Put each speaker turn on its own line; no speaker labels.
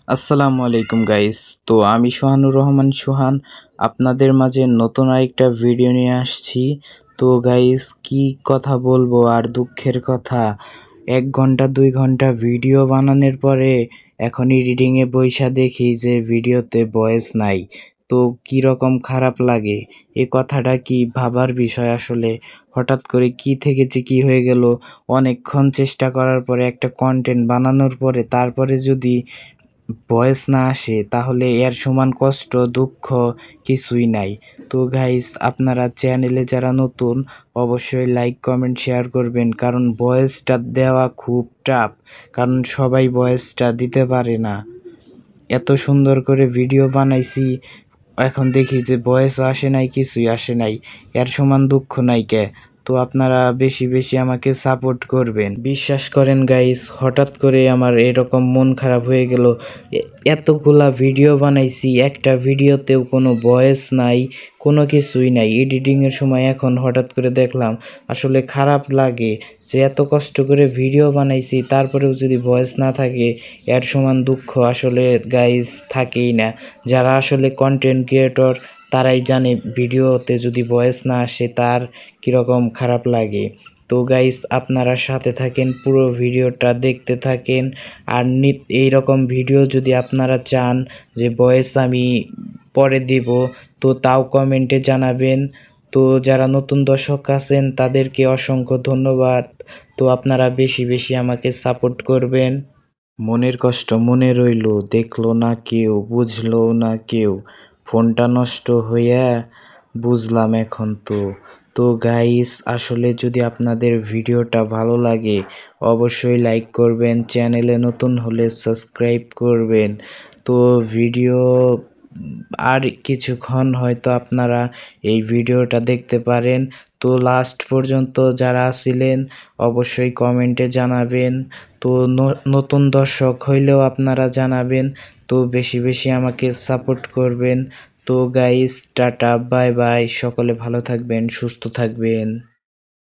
আসসালামু আলাইকুম গাইস। তো আমি সোহানুর রহমান সোহান আপনাদের মাঝে নতুন আরেকটা ভিডিও নিয়ে আসছি। তো গাইস কি কথা বলবো আর দুঃখের কথা, 1 ঘন্টা 2 ঘন্টা ভিডিও বানানোর পরে এখন এডিটিংয়ে বইসা দেখি যে ভিডিওতে ভয়েস নাই। তো কীরকম খারাপ লাগে, এ কথাটা কি ভাবার বিষয় আসলে। হঠাৎ করে কি থেকে যে কি হয়ে গেল, অনেকক্ষণ চেষ্টা করার পরে একটা কন্টেন্ট বানানোর পরে তারপরে যদি ভয়েস না আসে তাহলে এর সমান কষ্ট দুঃখ কিছুই নাই। তো গাইস আপনারা চ্যানেলে যারা নতুন অবশ্যই লাইক কমেন্ট শেয়ার করবেন, কারণ ভয়েসটা দেওয়া খুব টাফ, কারণ সবাই ভয়েসটা দিতে পারে না। এত সুন্দর করে ভিডিও বানাইছি, এখন দেখি যে ভয়েসও আসে নাই, কিছুই আসে নাই, এর সমান দুঃখ নাই কে। তো আপনারা বেশি বেশি আমাকে সাপোর্ট করবেন। বিশ্বাস করেন গাইস, হঠাৎ করে আমার এরকম মন খারাপ হয়ে গেল। এতগুলা ভিডিও বানাইছি, একটা ভিডিওতেও কোনো ভয়েস নাই, কোনো কিছুই নাই। এডিটিংয়ের সময় এখন হঠাৎ করে দেখলাম, আসলে খারাপ লাগে যে এত কষ্ট করে ভিডিও বানাইছি তারপরেও যদি ভয়েস না থাকে, এর সমান দুঃখ আসলে গাইস থাকেই না। যারা আসলে কন্টেন্ট ক্রিয়েটর তারাই জানে ভিডিওতে যদি ভয়েস না আসে তার কীরকম খারাপ লাগে। তো গাইস আপনারা সাথে থাকেন, পুরো ভিডিওটা দেখতে থাকেন। আর এইরকম ভিডিও যদি আপনারা চান যে ভয়েস আমি পরে দেব, তো তাও কমেন্টে জানাবেন। তো যারা নতুন দর্শক আছেন তাদেরকে অসংখ্য ধন্যবাদ। তো আপনারা বেশি বেশি আমাকে সাপোর্ট করবেন। মনের কষ্ট মনে রইল, দেখলো না কেউ, বুঝলো না কেউ, ফোনটা নষ্ট হইয়া বুঝলাম এখন। তো গাইস আসলে যদি আপনাদের ভিডিওটা ভালো লাগে অবশ্যই লাইক করবেন, চ্যানেলে নতুন হলে সাবস্ক্রাইব করবেন। তো ভিডিও আর কিছুক্ষণ হয়তো আপনারা এই ভিডিওটা দেখতে পারেন। তো লাস্ট পর্যন্ত যারা ছিলেন অবশ্যই কমেন্টে জানাবেন। তো নতুন দর্শক হইলেও আপনারা জানাবেন। তো বেশি বেশি আমাকে সাপোর্ট করবেন। তো গাইস টাটা বাই বাই, সকলে ভালো থাকবেন, সুস্থ থাকবেন।